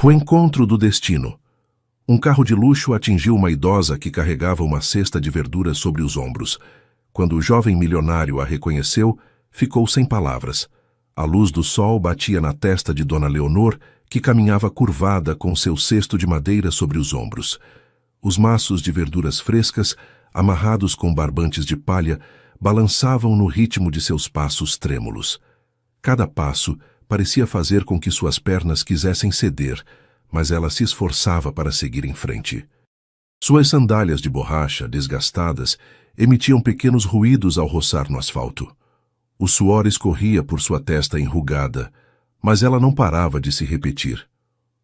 O encontro do destino. Um carro de luxo atingiu uma idosa que carregava uma cesta de verduras sobre os ombros. Quando o jovem milionário a reconheceu, ficou sem palavras. A luz do sol batia na testa de Dona Leonor, que caminhava curvada com seu cesto de madeira sobre os ombros. Os maços de verduras frescas, amarrados com barbantes de palha, balançavam no ritmo de seus passos trêmulos. Cada passo parecia fazer com que suas pernas quisessem ceder, mas ela se esforçava para seguir em frente. Suas sandálias de borracha, desgastadas, emitiam pequenos ruídos ao roçar no asfalto. O suor escorria por sua testa enrugada, mas ela não parava de se repetir.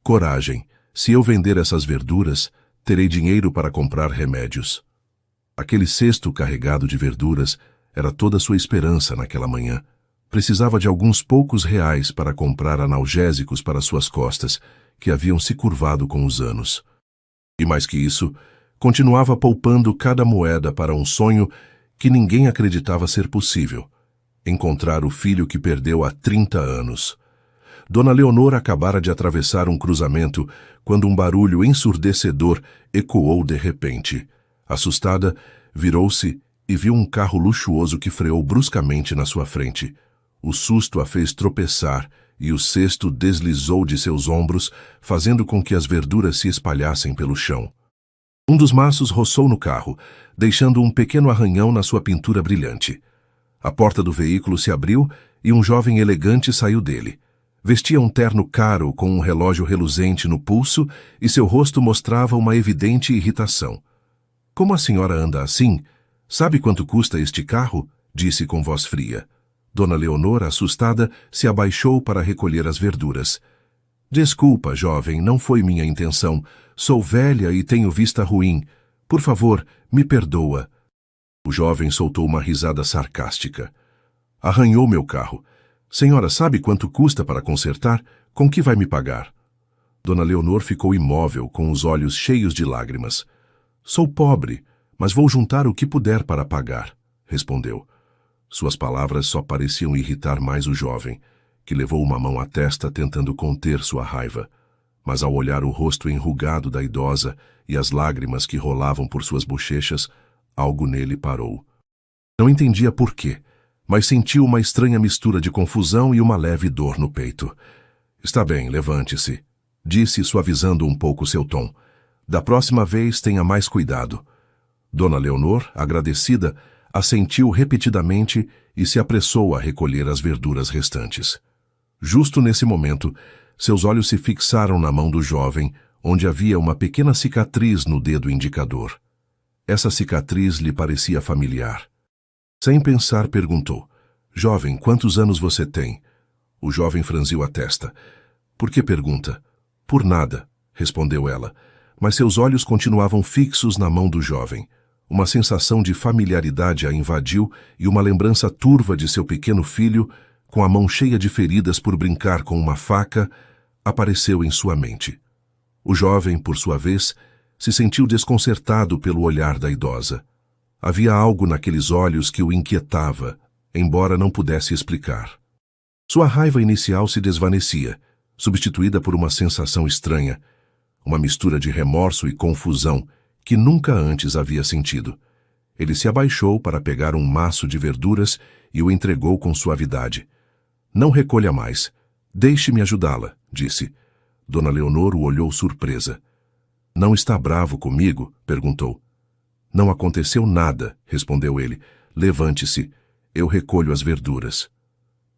Coragem, se eu vender essas verduras, terei dinheiro para comprar remédios. Aquele cesto carregado de verduras era toda sua esperança naquela manhã. Precisava de alguns poucos reais para comprar analgésicos para suas costas, que haviam se curvado com os anos. E mais que isso, continuava poupando cada moeda para um sonho que ninguém acreditava ser possível: encontrar o filho que perdeu há 30 anos. Dona Leonor acabara de atravessar um cruzamento quando um barulho ensurdecedor ecoou de repente. Assustada, virou-se e viu um carro luxuoso que freou bruscamente na sua frente. O susto a fez tropeçar e o cesto deslizou de seus ombros, fazendo com que as verduras se espalhassem pelo chão. Um dos maços roçou no carro, deixando um pequeno arranhão na sua pintura brilhante. A porta do veículo se abriu e um jovem elegante saiu dele. Vestia um terno caro com um relógio reluzente no pulso e seu rosto mostrava uma evidente irritação. "Como a senhora anda assim? Sabe quanto custa este carro?" disse com voz fria. Dona Leonor, assustada, se abaixou para recolher as verduras. "Desculpa, jovem, não foi minha intenção. Sou velha e tenho vista ruim. Por favor, me perdoa." O jovem soltou uma risada sarcástica. "Arranhou meu carro. Senhora, sabe quanto custa para consertar? Com que vai me pagar?" Dona Leonor ficou imóvel, com os olhos cheios de lágrimas. "Sou pobre, mas vou juntar o que puder para pagar", respondeu. Suas palavras só pareciam irritar mais o jovem, que levou uma mão à testa tentando conter sua raiva. Mas ao olhar o rosto enrugado da idosa e as lágrimas que rolavam por suas bochechas, algo nele parou. Não entendia por quê, mas sentiu uma estranha mistura de confusão e uma leve dor no peito. "Está bem, levante-se", disse, suavizando um pouco seu tom. "Da próxima vez tenha mais cuidado." Dona Leonor, agradecida, assentiu repetidamente e se apressou a recolher as verduras restantes. Justo nesse momento, seus olhos se fixaram na mão do jovem, onde havia uma pequena cicatriz no dedo indicador. Essa cicatriz lhe parecia familiar. Sem pensar, perguntou: "Jovem, quantos anos você tem?" O jovem franziu a testa. "Por que pergunta?" "Por nada", respondeu ela, mas seus olhos continuavam fixos na mão do jovem. Uma sensação de familiaridade a invadiu e uma lembrança turva de seu pequeno filho, com a mão cheia de feridas por brincar com uma faca, apareceu em sua mente. O jovem, por sua vez, se sentiu desconcertado pelo olhar da idosa. Havia algo naqueles olhos que o inquietava, embora não pudesse explicar. Sua raiva inicial se desvanecia, substituída por uma sensação estranha, uma mistura de remorso e confusão que nunca antes havia sentido. Ele se abaixou para pegar um maço de verduras e o entregou com suavidade. "Não recolha mais. Deixe-me ajudá-la", disse. Dona Leonor o olhou surpresa. "Não está bravo comigo?" perguntou. "Não aconteceu nada", respondeu ele. "Levante-se. Eu recolho as verduras."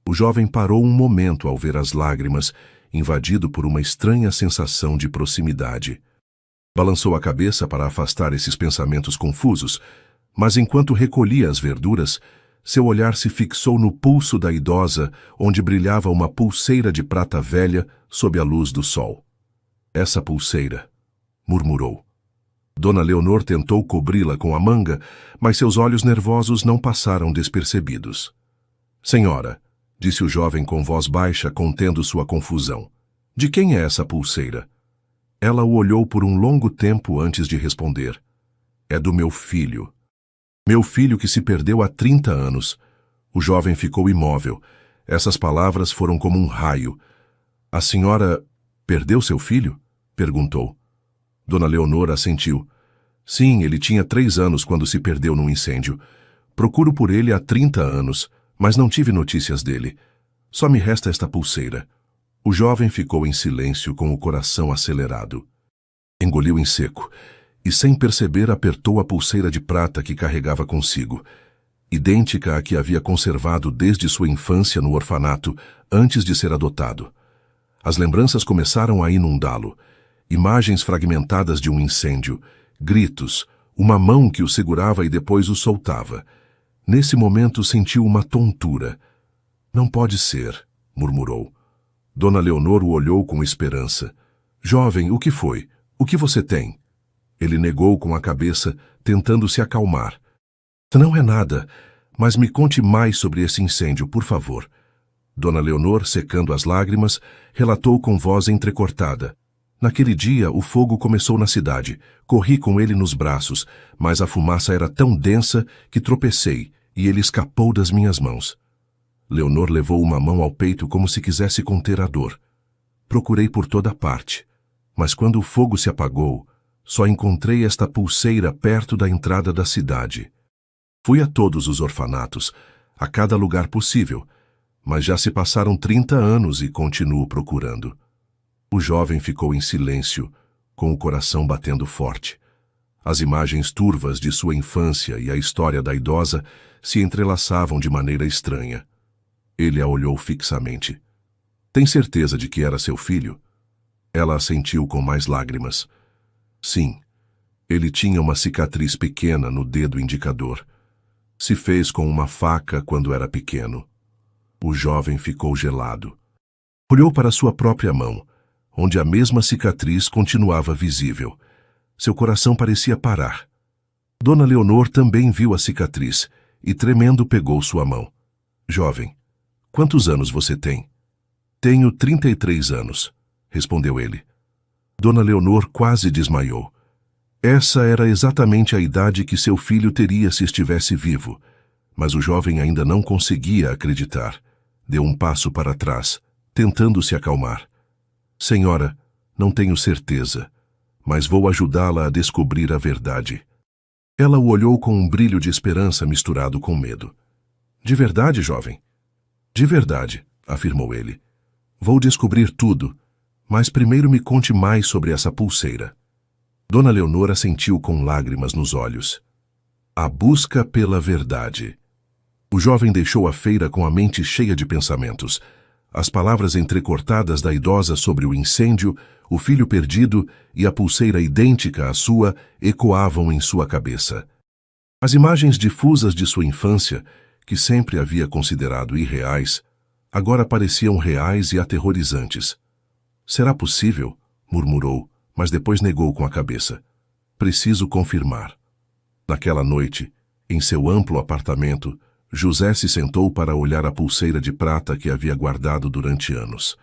O jovem parou um momento ao ver as lágrimas, invadido por uma estranha sensação de proximidade. Balançou a cabeça para afastar esses pensamentos confusos, mas enquanto recolhia as verduras, seu olhar se fixou no pulso da idosa, onde brilhava uma pulseira de prata velha sob a luz do sol. "Essa pulseira", murmurou. Dona Leonor tentou cobri-la com a manga, mas seus olhos nervosos não passaram despercebidos. "Senhora", disse o jovem com voz baixa, contendo sua confusão, "de quem é essa pulseira?" Ela o olhou por um longo tempo antes de responder. "É do meu filho. Meu filho que se perdeu há 30 anos. O jovem ficou imóvel. Essas palavras foram como um raio. "A senhora Perdeu seu filho? Perguntou. Dona Leonor assentiu. Sim, ele tinha 3 anos quando se perdeu num incêndio. Procuro por ele há 30 anos, mas não tive notícias dele. Só me resta esta pulseira. O jovem ficou em silêncio com o coração acelerado. Engoliu em seco e, sem perceber, apertou a pulseira de prata que carregava consigo, idêntica à que havia conservado desde sua infância no orfanato, antes de ser adotado. As lembranças começaram a inundá-lo. Imagens fragmentadas de um incêndio, gritos, uma mão que o segurava e depois o soltava. Nesse momento sentiu uma tontura. Não pode ser, murmurou. Dona Leonor o olhou com esperança. Jovem, o que foi? O que você tem? Ele negou com a cabeça, tentando se acalmar. Não é nada, mas me conte mais sobre esse incêndio, por favor. Dona Leonor, secando as lágrimas, relatou com voz entrecortada. Naquele dia, o fogo começou na cidade. Corri com ele nos braços, mas a fumaça era tão densa que tropecei e ele escapou das minhas mãos. Leonor levou uma mão ao peito como se quisesse conter a dor. Procurei por toda parte, mas quando o fogo se apagou, só encontrei esta pulseira perto da entrada da cidade. Fui a todos os orfanatos, a cada lugar possível, mas já se passaram 30 anos e continuo procurando. O jovem ficou em silêncio, com o coração batendo forte. As imagens turvas de sua infância e a história da idosa se entrelaçavam de maneira estranha. Ele a olhou fixamente. Tem certeza de que era seu filho? Ela assentiu com mais lágrimas. Sim, ele tinha uma cicatriz pequena no dedo indicador. Se fez com uma faca quando era pequeno. O jovem ficou gelado. Olhou para sua própria mão, onde a mesma cicatriz continuava visível. Seu coração parecia parar. Dona Leonor também viu a cicatriz e, tremendo, pegou sua mão. Jovem, quantos anos você tem? Tenho 33 anos, respondeu ele. Dona Leonor quase desmaiou. Essa era exatamente a idade que seu filho teria se estivesse vivo, mas o jovem ainda não conseguia acreditar. Deu um passo para trás, tentando se acalmar. Senhora, não tenho certeza, mas vou ajudá-la a descobrir a verdade. Ela o olhou com um brilho de esperança misturado com medo. De verdade, jovem? De verdade, afirmou ele. Vou descobrir tudo, mas primeiro me conte mais sobre essa pulseira. Dona Leonor assentiu com lágrimas nos olhos. A busca pela verdade. O jovem deixou a feira com a mente cheia de pensamentos. As palavras entrecortadas da idosa sobre o incêndio, o filho perdido e a pulseira idêntica à sua ecoavam em sua cabeça. As imagens difusas de sua infância, que sempre havia considerado irreais, agora pareciam reais e aterrorizantes. Será possível? Murmurou, mas depois negou com a cabeça. Preciso confirmar. Naquela noite, em seu amplo apartamento, José se sentou para olhar a pulseira de prata que havia guardado durante anos.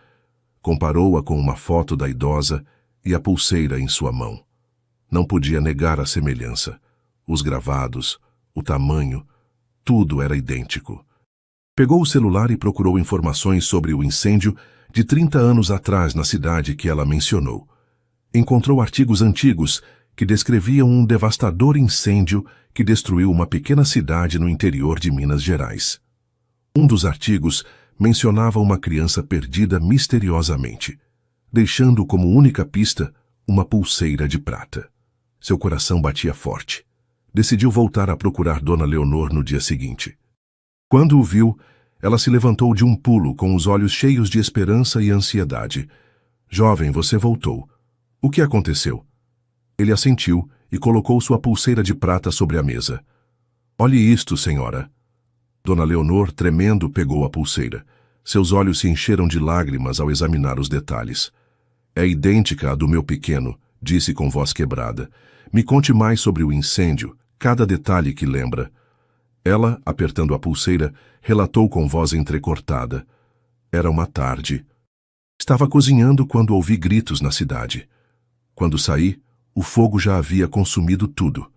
Comparou-a com uma foto da idosa e a pulseira em sua mão. Não podia negar a semelhança. Os gravados, o tamanho, tudo era idêntico. Pegou o celular e procurou informações sobre o incêndio de 30 anos atrás na cidade que ela mencionou. Encontrou artigos antigos que descreviam um devastador incêndio que destruiu uma pequena cidade no interior de Minas Gerais. Um dos artigos mencionava uma criança perdida misteriosamente, deixando como única pista uma pulseira de prata. Seu coração batia forte. Decidiu voltar a procurar Dona Leonor no dia seguinte. Quando o viu, ela se levantou de um pulo com os olhos cheios de esperança e ansiedade. Jovem, você voltou. O que aconteceu? Ele assentiu e colocou sua pulseira de prata sobre a mesa. Olhe isto, senhora. Dona Leonor, tremendo, pegou a pulseira. Seus olhos se encheram de lágrimas ao examinar os detalhes. É idêntica à do meu pequeno, disse com voz quebrada. Me conte mais sobre o incêndio, cada detalhe que lembra. Ela, apertando a pulseira, relatou com voz entrecortada. Era uma tarde. Estava cozinhando quando ouvi gritos na cidade. Quando saí, o fogo já havia consumido tudo.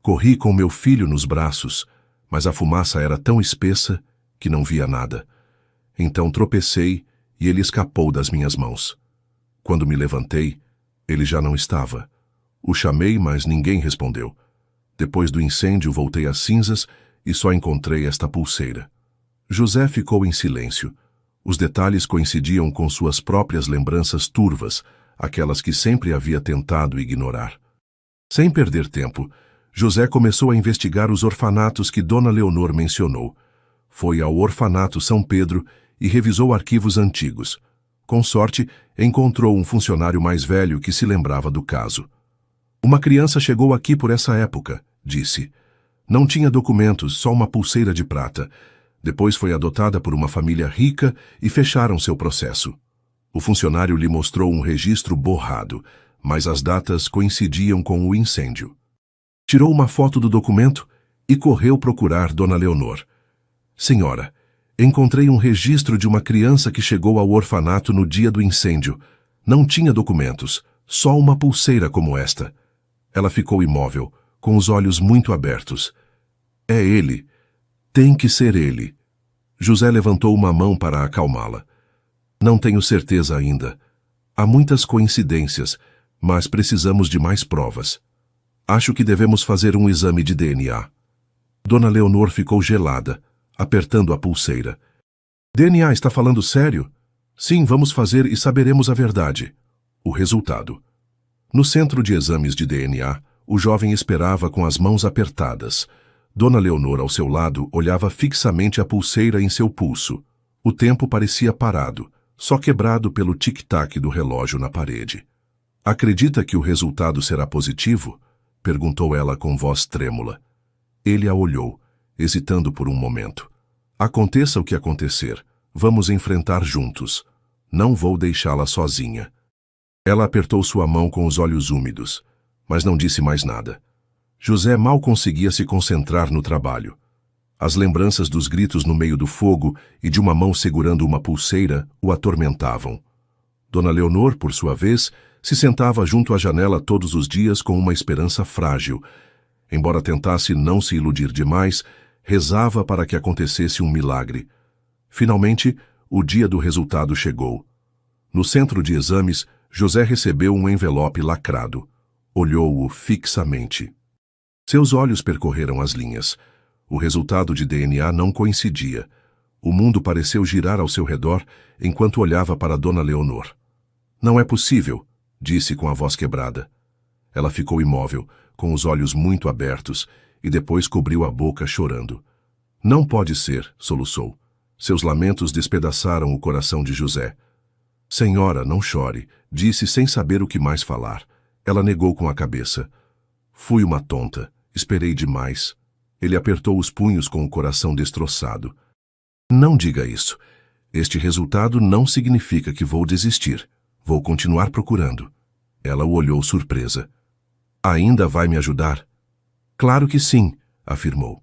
Corri com meu filho nos braços, mas a fumaça era tão espessa que não via nada. Então tropecei e ele escapou das minhas mãos. Quando me levantei, ele já não estava. O chamei, mas ninguém respondeu. Depois do incêndio, voltei às cinzas e só encontrei esta pulseira. José ficou em silêncio. Os detalhes coincidiam com suas próprias lembranças turvas, aquelas que sempre havia tentado ignorar. Sem perder tempo, José começou a investigar os orfanatos que Dona Leonor mencionou. Foi ao orfanato São Pedro e revisou arquivos antigos. Com sorte, encontrou um funcionário mais velho que se lembrava do caso. Uma criança chegou aqui por essa época, disse. Não tinha documentos, só uma pulseira de prata. Depois foi adotada por uma família rica e fecharam seu processo. O funcionário lhe mostrou um registro borrado, mas as datas coincidiam com o incêndio. Tirou uma foto do documento e correu procurar Dona Leonor. Senhora, encontrei um registro de uma criança que chegou ao orfanato no dia do incêndio. Não tinha documentos, só uma pulseira como esta. Ela ficou imóvel, com os olhos muito abertos. É ele. Tem que ser ele. José levantou uma mão para acalmá-la. Não tenho certeza ainda. Há muitas coincidências, mas precisamos de mais provas. Acho que devemos fazer um exame de DNA. Dona Leonor ficou gelada, apertando a pulseira. DNA está falando sério? Sim, vamos fazer e saberemos a verdade. O resultado. No centro de exames de DNA, o jovem esperava com as mãos apertadas. Dona Leonor, ao seu lado, olhava fixamente a pulseira em seu pulso. O tempo parecia parado, só quebrado pelo tic-tac do relógio na parede. Acredita que o resultado será positivo? Perguntou ela com voz trêmula. Ele a olhou, hesitando por um momento. Aconteça o que acontecer, vamos enfrentar juntos. Não vou deixá-la sozinha. Ela apertou sua mão com os olhos úmidos, mas não disse mais nada. José mal conseguia se concentrar no trabalho. As lembranças dos gritos no meio do fogo e de uma mão segurando uma pulseira o atormentavam. Dona Leonor, por sua vez, se sentava junto à janela todos os dias com uma esperança frágil. Embora tentasse não se iludir demais, rezava para que acontecesse um milagre. Finalmente, o dia do resultado chegou. No centro de exames, José recebeu um envelope lacrado. Olhou-o fixamente. Seus olhos percorreram as linhas. O resultado de DNA não coincidia. O mundo pareceu girar ao seu redor enquanto olhava para Dona Leonor. Não é possível, disse com a voz quebrada. Ela ficou imóvel, com os olhos muito abertos, e depois cobriu a boca chorando. Não pode ser, soluçou. Seus lamentos despedaçaram o coração de José. Senhora, não chore, disse sem saber o que mais falar. Ela negou com a cabeça. Fui uma tonta, esperei demais. Ele apertou os punhos com o coração destroçado. Não diga isso. Este resultado não significa que vou desistir. Vou continuar procurando. Ela o olhou surpresa. Ainda vai me ajudar? Claro que sim, afirmou.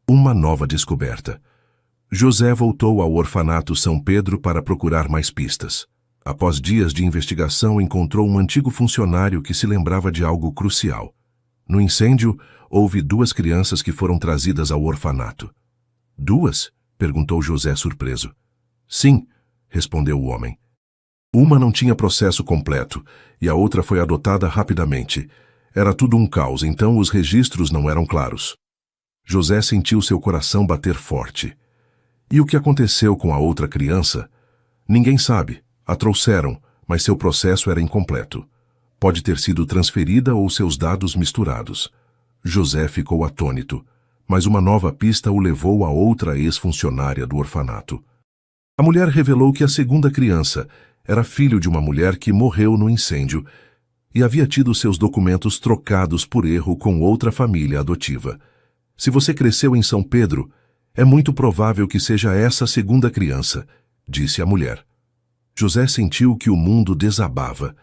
Uma nova descoberta. José voltou ao orfanato São Pedro para procurar mais pistas. Após dias de investigação, encontrou um antigo funcionário que se lembrava de algo crucial. No incêndio, houve 2 crianças que foram trazidas ao orfanato. 2? Perguntou José surpreso. Sim, respondeu o homem. Uma não tinha processo completo e a outra foi adotada rapidamente. Era tudo um caos, então os registros não eram claros. José sentiu seu coração bater forte. E o que aconteceu com a outra criança? Ninguém sabe. A trouxeram, mas seu processo era incompleto. Pode ter sido transferida ou seus dados misturados. José ficou atônito, mas uma nova pista o levou a outra ex-funcionária do orfanato. A mulher revelou que a segunda criança era filho de uma mulher que morreu no incêndio e havia tido seus documentos trocados por erro com outra família adotiva. Se você cresceu em São Pedro, é muito provável que seja essa segunda criança, disse a mulher. José sentiu que o mundo desabava.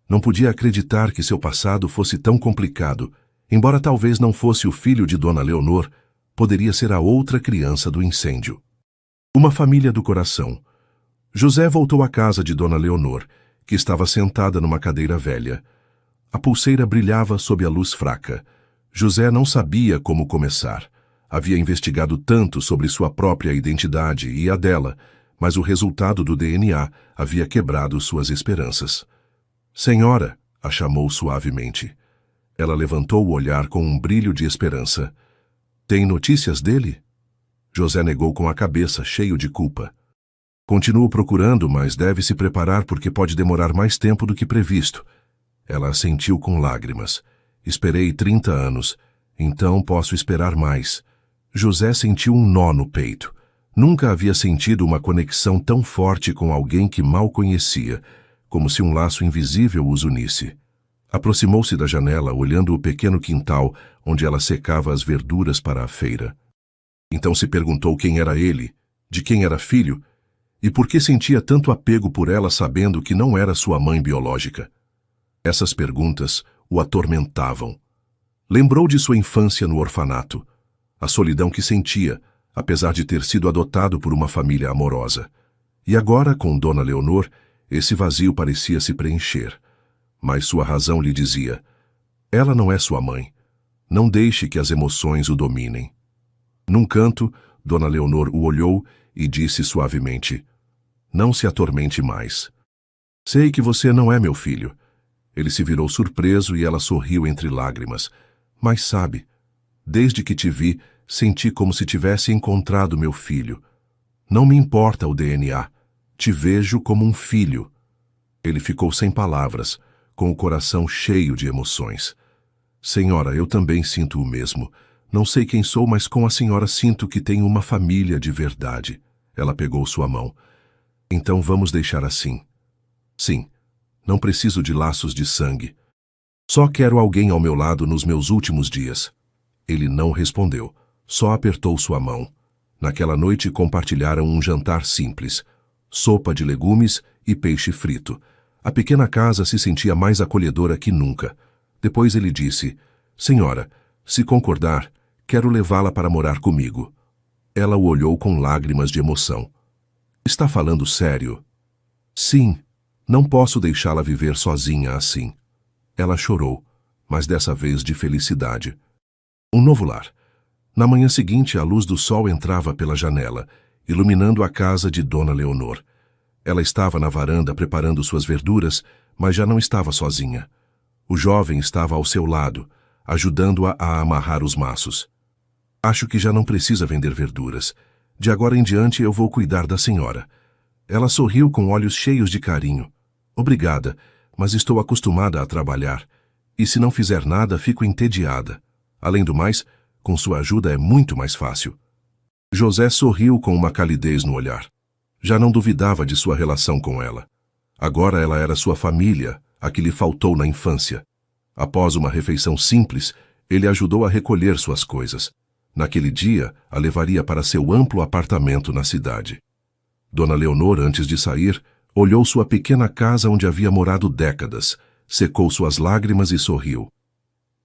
Não podia acreditar que seu passado fosse tão complicado. Embora talvez não fosse o filho de Dona Leonor, poderia ser a outra criança do incêndio. Uma família do coração. José voltou à casa de Dona Leonor, que estava sentada numa cadeira velha. A pulseira brilhava sob a luz fraca. José não sabia como começar. Havia investigado tanto sobre sua própria identidade e a dela, mas o resultado do DNA havia quebrado suas esperanças. Senhora, a chamou suavemente. Ela levantou o olhar com um brilho de esperança. Tem notícias dele? José negou com a cabeça, cheio de culpa. Continuo procurando, mas deve se preparar porque pode demorar mais tempo do que previsto. Ela assentiu com lágrimas. Esperei 30 anos, então posso esperar mais. José sentiu um nó no peito. Nunca havia sentido uma conexão tão forte com alguém que mal conhecia, como se um laço invisível os unisse. Aproximou-se da janela, olhando o pequeno quintal onde ela secava as verduras para a feira. Então se perguntou quem era ele, de quem era filho, e por que sentia tanto apego por ela sabendo que não era sua mãe biológica. Essas perguntas o atormentavam. Lembrou de sua infância no orfanato, a solidão que sentia, apesar de ter sido adotado por uma família amorosa. E agora, com Dona Leonor, esse vazio parecia se preencher. Mas sua razão lhe dizia: ela não é sua mãe. Não deixe que as emoções o dominem. Num canto, Dona Leonor o olhou e disse suavemente: não se atormente mais. Sei que você não é meu filho. Ele se virou surpreso e ela sorriu entre lágrimas. Mas sabe, desde que te vi, senti como se tivesse encontrado meu filho. Não me importa o DNA. Te vejo como um filho. Ele ficou sem palavras, com o coração cheio de emoções. Senhora, eu também sinto o mesmo. Não sei quem sou, mas com a senhora sinto que tenho uma família de verdade. Ela pegou sua mão. Então vamos deixar assim. Sim, não preciso de laços de sangue. Só quero alguém ao meu lado nos meus últimos dias. Ele não respondeu, só apertou sua mão. Naquela noite compartilharam um jantar simples, sopa de legumes e peixe frito. A pequena casa se sentia mais acolhedora que nunca. Depois ele disse: senhora, se concordar, quero levá-la para morar comigo. Ela o olhou com lágrimas de emoção. Está falando sério? Sim, não posso deixá-la viver sozinha assim. Ela chorou, mas dessa vez de felicidade. Um novo lar. Na manhã seguinte, a luz do sol entrava pela janela, iluminando a casa de Dona Leonor. Ela estava na varanda preparando suas verduras, mas já não estava sozinha. O jovem estava ao seu lado, ajudando-a a amarrar os maços. Acho que já não precisa vender verduras. De agora em diante eu vou cuidar da senhora. Ela sorriu com olhos cheios de carinho. Obrigada, mas estou acostumada a trabalhar. E se não fizer nada, fico entediada. Além do mais, com sua ajuda é muito mais fácil. José sorriu com uma calidez no olhar. Já não duvidava de sua relação com ela. Agora ela era sua família, a que lhe faltou na infância. Após uma refeição simples, ele ajudou a recolher suas coisas. Naquele dia, a levaria para seu amplo apartamento na cidade. Dona Leonor, antes de sair, olhou sua pequena casa onde havia morado décadas, secou suas lágrimas e sorriu.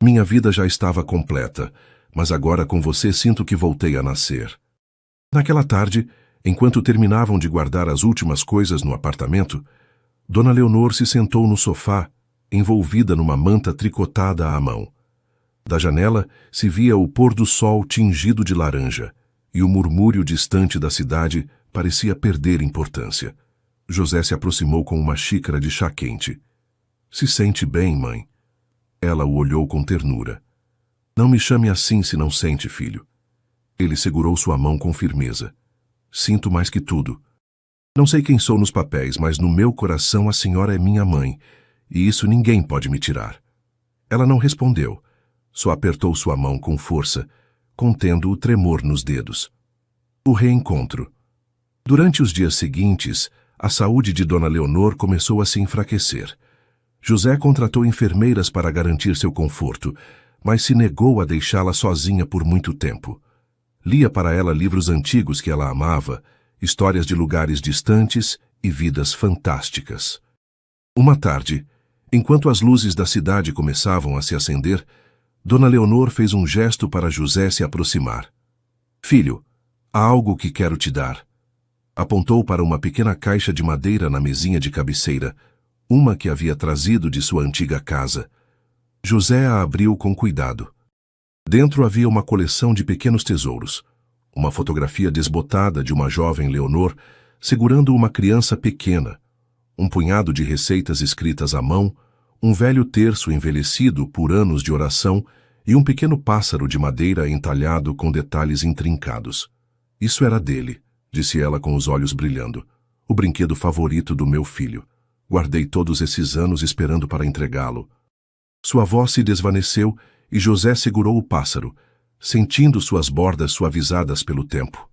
Minha vida já estava completa, mas agora com você sinto que voltei a nascer. Naquela tarde, enquanto terminavam de guardar as últimas coisas no apartamento, Dona Leonor se sentou no sofá, envolvida numa manta tricotada à mão. Da janela se via o pôr do sol tingido de laranja, e o murmúrio distante da cidade parecia perder importância. José se aproximou com uma xícara de chá quente. Se sente bem, mãe? Ela o olhou com ternura. Não me chame assim se não sente, filho. Ele segurou sua mão com firmeza. Sinto mais que tudo. Não sei quem sou nos papéis, mas no meu coração a senhora é minha mãe, e isso ninguém pode me tirar. Ela não respondeu, só apertou sua mão com força, contendo o tremor nos dedos. O reencontro. Durante os dias seguintes, a saúde de Dona Leonor começou a se enfraquecer. José contratou enfermeiras para garantir seu conforto, mas se negou a deixá-la sozinha por muito tempo. Lia para ela livros antigos que ela amava, histórias de lugares distantes e vidas fantásticas. Uma tarde, enquanto as luzes da cidade começavam a se acender, Dona Leonor fez um gesto para José se aproximar. Filho, há algo que quero te dar. Apontou para uma pequena caixa de madeira na mesinha de cabeceira, uma que havia trazido de sua antiga casa. José a abriu com cuidado. Dentro havia uma coleção de pequenos tesouros, uma fotografia desbotada de uma jovem Leonor segurando uma criança pequena, um punhado de receitas escritas à mão, um velho terço envelhecido por anos de oração e um pequeno pássaro de madeira entalhado com detalhes intrincados. Isso era dele, disse ela com os olhos brilhando. O brinquedo favorito do meu filho. Guardei todos esses anos esperando para entregá-lo. Sua voz se desvaneceu e José segurou o pássaro, sentindo suas bordas suavizadas pelo tempo.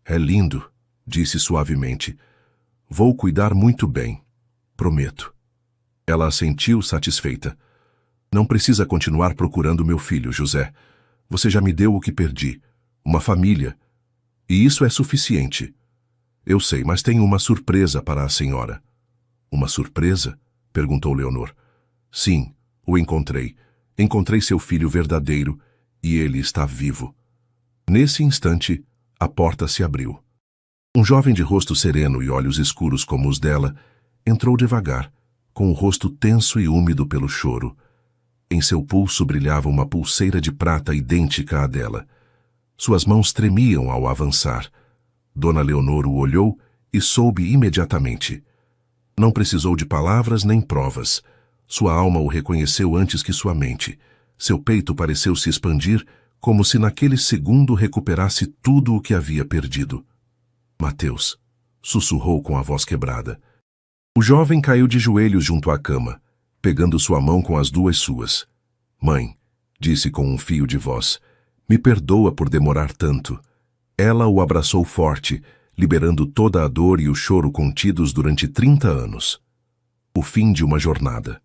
É lindo, disse suavemente. Vou cuidar muito bem, prometo. Ela assentiu satisfeita. Não precisa continuar procurando meu filho, José. Você já me deu o que perdi, uma família. E isso é suficiente. Eu sei, mas tenho uma surpresa para a senhora. Uma surpresa? Perguntou Leonor. Sim, o encontrei. Encontrei seu filho verdadeiro e ele está vivo. Nesse instante, a porta se abriu. Um jovem de rosto sereno e olhos escuros como os dela entrou devagar, com o rosto tenso e úmido pelo choro. Em seu pulso brilhava uma pulseira de prata idêntica à dela. Suas mãos tremiam ao avançar. Dona Leonor o olhou e soube imediatamente. Não precisou de palavras nem provas. Sua alma o reconheceu antes que sua mente. Seu peito pareceu se expandir, como se naquele segundo recuperasse tudo o que havia perdido. Mateus, sussurrou com a voz quebrada. O jovem caiu de joelhos junto à cama, pegando sua mão com as duas suas. Mãe, disse com um fio de voz, me perdoa por demorar tanto. Ela o abraçou forte, liberando toda a dor e o choro contidos durante 30 anos. O fim de uma jornada.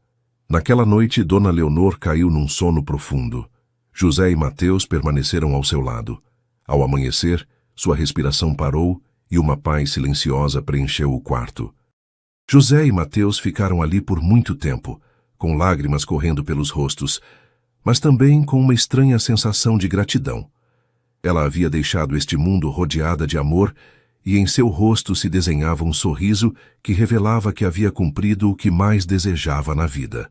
Naquela noite, Dona Leonor caiu num sono profundo. José e Mateus permaneceram ao seu lado. Ao amanhecer, sua respiração parou e uma paz silenciosa preencheu o quarto. José e Mateus ficaram ali por muito tempo, com lágrimas correndo pelos rostos, mas também com uma estranha sensação de gratidão. Ela havia deixado este mundo rodeada de amor e em seu rosto se desenhava um sorriso que revelava que havia cumprido o que mais desejava na vida.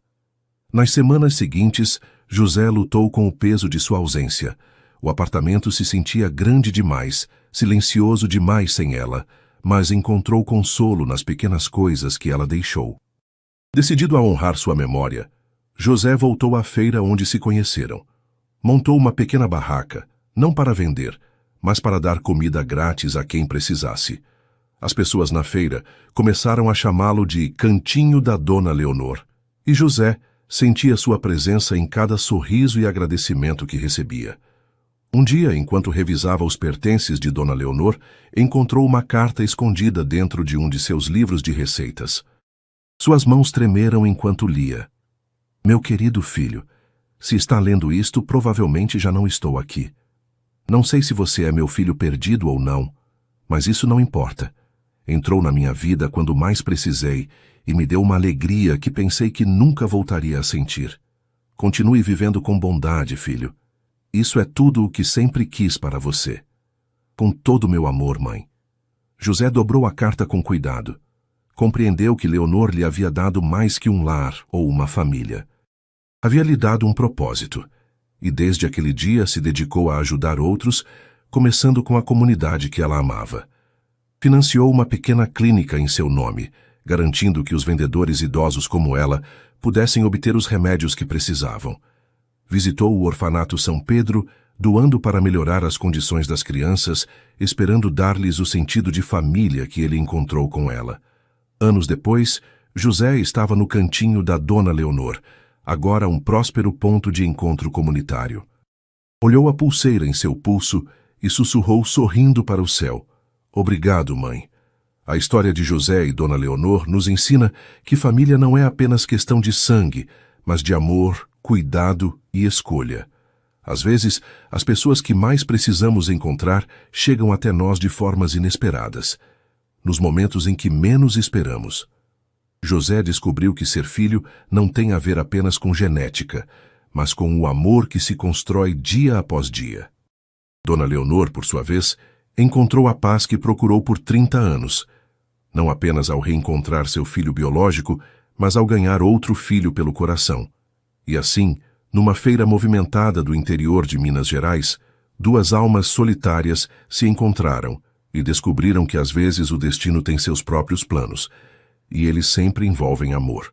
Nas semanas seguintes, José lutou com o peso de sua ausência. O apartamento se sentia grande demais, silencioso demais sem ela, mas encontrou consolo nas pequenas coisas que ela deixou. Decidido a honrar sua memória, José voltou à feira onde se conheceram. Montou uma pequena barraca, não para vender, mas para dar comida grátis a quem precisasse. As pessoas na feira começaram a chamá-lo de Cantinho da Dona Leonor, e José sentia sua presença em cada sorriso e agradecimento que recebia. Um dia, enquanto revisava os pertences de Dona Leonor, encontrou uma carta escondida dentro de um de seus livros de receitas. Suas mãos tremeram enquanto lia. Meu querido filho, se está lendo isto, provavelmente já não estou aqui. Não sei se você é meu filho perdido ou não, mas isso não importa. Entrou na minha vida quando mais precisei e me deu uma alegria que pensei que nunca voltaria a sentir. Continue vivendo com bondade, filho. Isso é tudo o que sempre quis para você. Com todo o meu amor, mãe. José dobrou a carta com cuidado. Compreendeu que Leonor lhe havia dado mais que um lar ou uma família. Havia lhe dado um propósito, e desde aquele dia se dedicou a ajudar outros, começando com a comunidade que ela amava. Financiou uma pequena clínica em seu nome, garantindo que os vendedores idosos como ela pudessem obter os remédios que precisavam. Visitou o orfanato São Pedro, doando para melhorar as condições das crianças, esperando dar-lhes o sentido de família que ele encontrou com ela. Anos depois, José estava no cantinho da Dona Leonor, agora um próspero ponto de encontro comunitário. Olhou a pulseira em seu pulso e sussurrou sorrindo para o céu. Obrigado, mãe. A história de José e Dona Leonor nos ensina que família não é apenas questão de sangue, mas de amor, cuidado e escolha. Às vezes, as pessoas que mais precisamos encontrar chegam até nós de formas inesperadas, nos momentos em que menos esperamos. José descobriu que ser filho não tem a ver apenas com genética, mas com o amor que se constrói dia após dia. Dona Leonor, por sua vez, encontrou a paz que procurou por 30 anos, não apenas ao reencontrar seu filho biológico, mas ao ganhar outro filho pelo coração. E assim, numa feira movimentada do interior de Minas Gerais, duas almas solitárias se encontraram e descobriram que às vezes o destino tem seus próprios planos, e eles sempre envolvem amor.